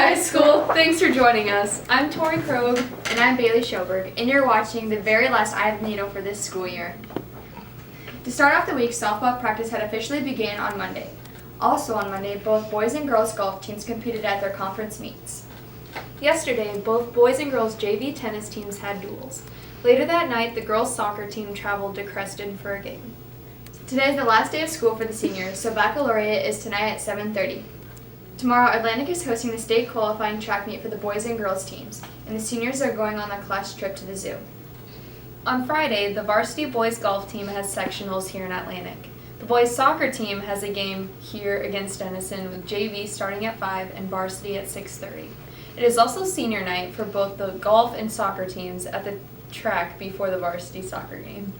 High School. Thanks for joining us. I'm Tori Krogh. And I'm Bailey Schoberg, and you're watching the very last Eye of the Needle for this school year. To start off the week, softball practice had officially begun on Monday. Also on Monday, both boys and girls golf teams competed at their conference meets. Yesterday, both boys and girls JV tennis teams had duels. Later that night, the girls soccer team traveled to Creston for a game. Today is the last day of school for the seniors, so baccalaureate is tonight at 7:30. Tomorrow, Atlantic is hosting the state qualifying track meet for the boys and girls teams, and the seniors are going on a class trip to the zoo. On Friday, the varsity boys golf team has sectionals here in Atlantic. The boys soccer team has a game here against Denison with JV starting at 5 and varsity at 6:30. It is also senior night for both the golf and soccer teams at the track before the varsity soccer game.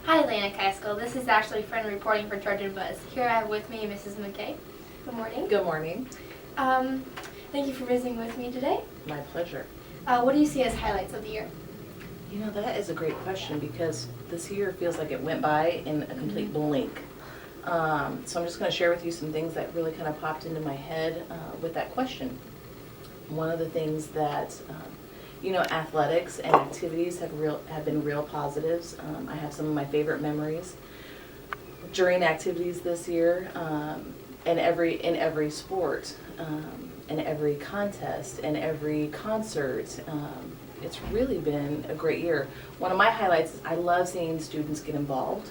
Hi, Atlantic High School. This is Ashley Friend reporting for Trojan Buzz. Here I have with me Mrs. McKay. Good morning. Good morning. Thank you for visiting with me today. My pleasure. What do you see as highlights of the year? You know, that is a great question because this year feels like it went by in a complete blink. So I'm just going to share with you some things that really kind of popped into my head with that question. One of the things that athletics and activities have been real positives. I have some of my favorite memories during activities this year, in every sport, in every contest, in every concert. It's really been a great year. One of my highlights is I love seeing students get involved,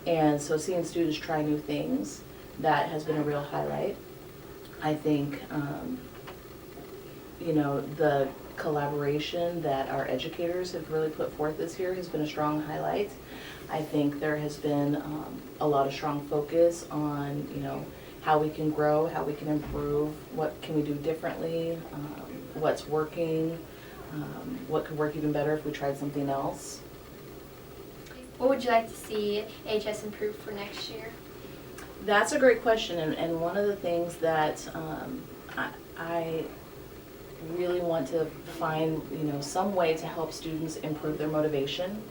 and so seeing students try new things, that has been a real highlight. I think the collaboration that our educators have really put forth this year has been a strong highlight. I think there has been a lot of strong focus on, how we can grow, how we can improve, what can we do differently, what's working, what could work even better if we tried something else. What would you like to see HS improve for next year? That's a great question, and one of the things that I really want to find, some way to help students improve their motivation,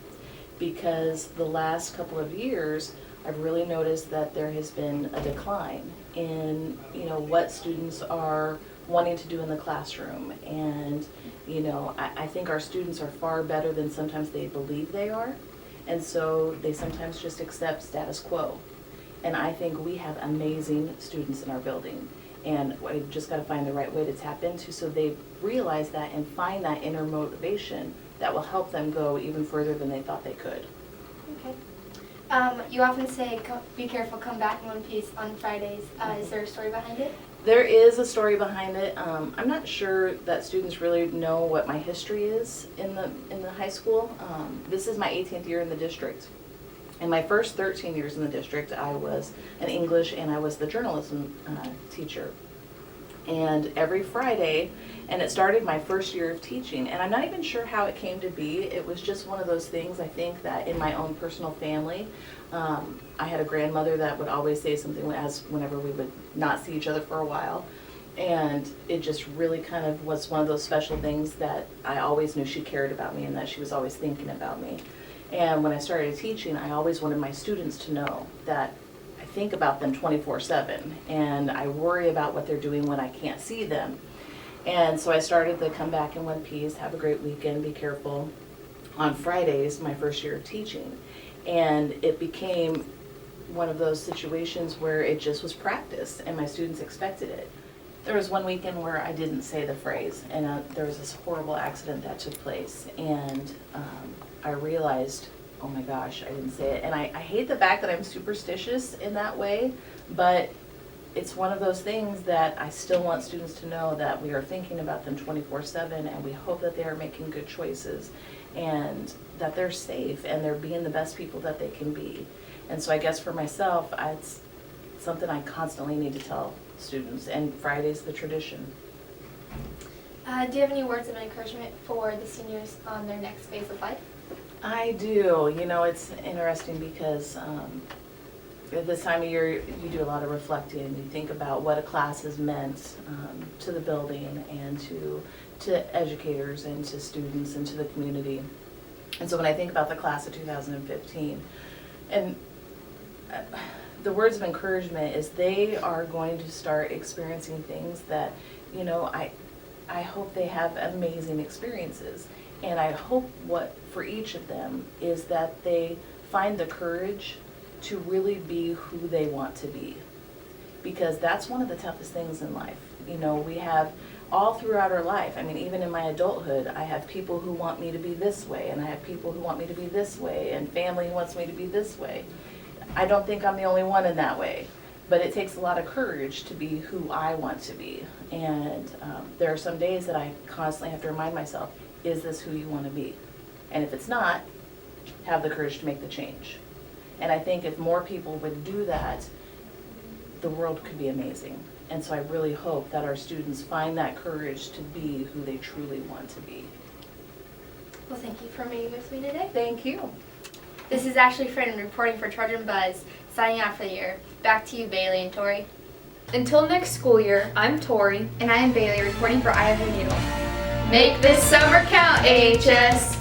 because the last couple of years I've really noticed that there has been a decline in, what students are wanting to do in the classroom, and, I think our students are far better than sometimes they believe they are, and so they sometimes just accept status quo. And I think we have amazing students in our building. And I just got to find the right way to tap into so they realize that and find that inner motivation that will help them go even further than they thought they could. Okay. You often say, be careful, come back in one piece on Fridays. Is there a story behind it? There is a story behind it. I'm not sure that students really know what my history is in the high school. This is my 18th year in the district. In my first 13 years in the district, I was an English and I was the journalism teacher. And every Friday, and it started my first year of teaching, and I'm not even sure how it came to be. It was just one of those things, I think, that in my own personal family, I had a grandmother that would always say something whenever we would not see each other for a while. And it just really kind of was one of those special things that I always knew she cared about me and that she was always thinking about me. And when I started teaching, I always wanted my students to know that I think about them 24/7 and I worry about what they're doing when I can't see them. And so I started the come back in one piece, have a great weekend, be careful, on Fridays, my first year of teaching. And it became one of those situations where it just was practice and my students expected it. There was one weekend where I didn't say the phrase, and there was this horrible accident that took place, and I realized, oh my gosh, I didn't say it. And I hate the fact that I'm superstitious in that way, but it's one of those things that I still want students to know that we are thinking about them 24/7, and we hope that they are making good choices, and that they're safe, and they're being the best people that they can be. And so I guess for myself, it's something I constantly need to tell students, and Friday's the tradition. Do you have any words of encouragement for the seniors on their next phase of life? I do. It's interesting because at this time of year you do a lot of reflecting. You think about what a class has meant to the building and to educators and to students and to the community. And so when I think about the class of 2015, and the words of encouragement is they are going to start experiencing things that, you know, I hope they have amazing experiences. And I hope what for each of them is that they find the courage to really be who they want to be. Because that's one of the toughest things in life. You know, we have all throughout our life, I mean, even in my adulthood, I have people who want me to be this way, and I have people who want me to be this way, and family who wants me to be this way. I don't think I'm the only one in that way, but it takes a lot of courage to be who I want to be. And there are some days that I constantly have to remind myself, is this who you want to be? And if it's not, have the courage to make the change. And I think if more people would do that, the world could be amazing. And so I really hope that our students find that courage to be who they truly want to be. Well, thank you for meeting with me today. Thank you. This is Ashley Friend reporting for Trojan Buzz, signing out for the year. Back to you, Bailey and Tori. Until next school year, I'm Tori. And I am Bailey, reporting for Eye of the Needle. Make this summer count, AHS!